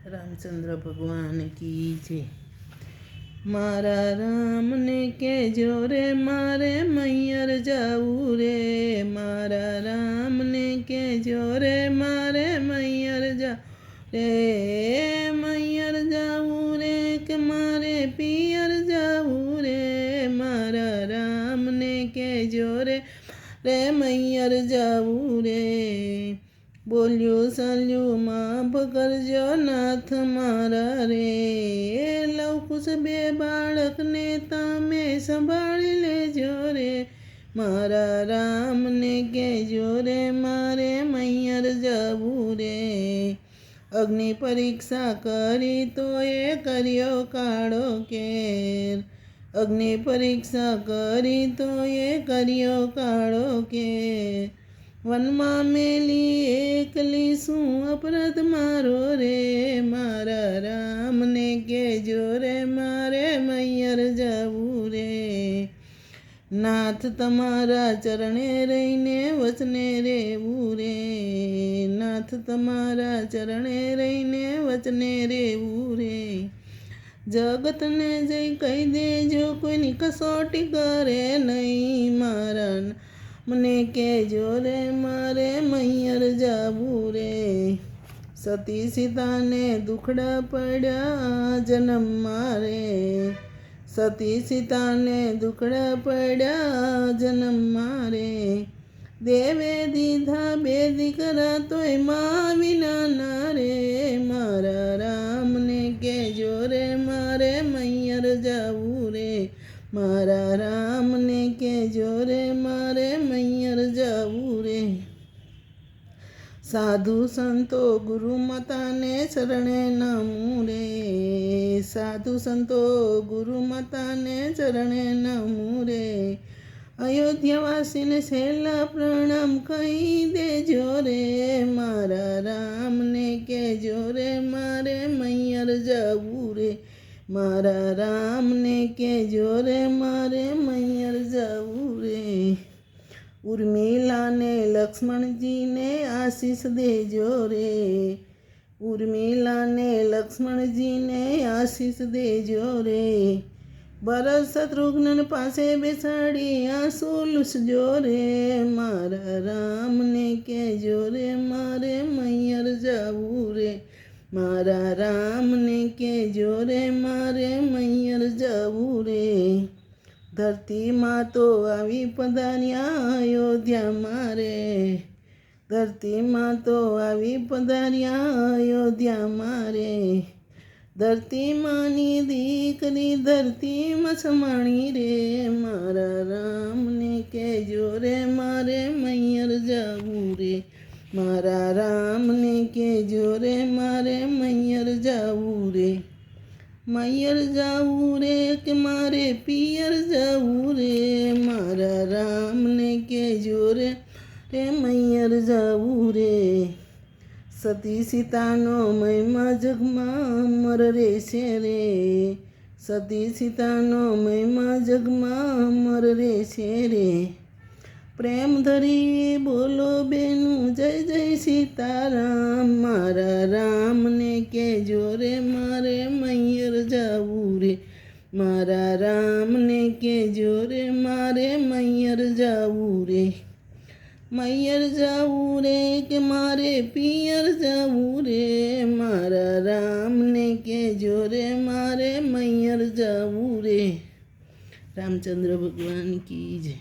રામચંદ્ર ભગવાન કી જય। મારા રામને કહેજો રે મારે મૈયર જાવું રે, મારા રામને કહેજો રે મારે મૈયર જાવું રે, મૈયર જાવું રે કે મારે પિયર જાવું રે, મારા રામને કહેજો રે મૈયર જાવું રે। બોલ્યું ચાલ્યું માફ કરજો નાથ મારા રે, લવકુશ બે બાળકને તમે સંભાળી લેજો રે, મારા રામને કહેજો રે મારે મૈયર જાવું રે। અગ્નિ પરીક્ષા કરી તો એ કર્યો કાળો કેર, અગ્નિ પરીક્ષા કરી તો એ કર્યો કાળો કેર, વનમાં મેલી એકલી શું અપરાધ મારો રે, મારા રામને કહેજો રે મારે મૈયર જાવું રે। નાથ તમારા ચરણે રહીને વચને રેવું રે, નાથ તમારા ચરણે રહીને વચને રેવું રે। જગતને જઈ કહી દેજો કોઈની કસોટી કરે નહીં, મારા મને કહેજો રે મારે મૈયર જાવું રે। સતી સીતાને દુખડા પડ્યા જન્મ મારે, સતી સીતાને દુખડા પડ્યા જન્મ મારે, દેવે દીધા બે દીકરા તોય મા વિના ના રે, મારા રામને કહેજો રે મારે મૈયર જાવું રે, મારા રામને કહેજો રે મારે મૈયર જાવું રે। સાધુ સંતો ગુરુ માતાને શરણે નમું રે, સાધુ સંતો ગુરુ માતાને ચરણે નમું રે, અયોધ્યાવાસીને છેલ્લા પ્રણામ કહી દેજો રે, મારા રામને કહેજો રે મારે મૈયર જાવું રે, મારા રામને કહેજો રે મારે મૈયર જાવું રે। ઉર્મિલાને લક્ષ્મણજીને આશીષ દેજો રે, ઉર્મિલાને લક્ષ્મણજીને આશીષ દેજો રે, ભરત શત્રુઘ્ન પાસે બેસાડી આંસુ લૂછજો રે, મારા રામને કહેજો રે મારે મૈયર જાવું રે, મારા રામને કહેજો રે મારે મૈયર જાવું રે। ધરતીમાં તો આવી પધાર્યા અયોધ્યા મારે, ધરતીમાં તો આવી પધાર્યા અયોધ્યા મારે, ધરતીમાંની દીકરી ધરતીમાં સમાણી રે, મારા રામને કહેજો રે મારે મૈયર જાવું રે, મારા રામને કહેજો રે મારે મૈયર જાવું રે, મૈયર જાવું રે કે મારે પિયર જાવું રે, મારા રામને કહેજો રે મૈયર જાવું રે। સતી સીતાનો મહિમા જગમાં અમર રહેશે રે, સતી સીતાનો મહિમા જગમાં અમર રહેશે રે, પ્રેમ ધરી બોલો બેનું જય જય સીતારામ, મારા રામને કહેજો રે મારે મૈયર જાવું રે, મારા રામને કહેજો રે મારે મૈયર જાવું રે, મૈયર જાવું રે કે મારે પિયર જાવું રે, મારા રામને કહેજો રે મારે મૈયર જાવું રે। રામચંદ્ર ભગવાન કી જય।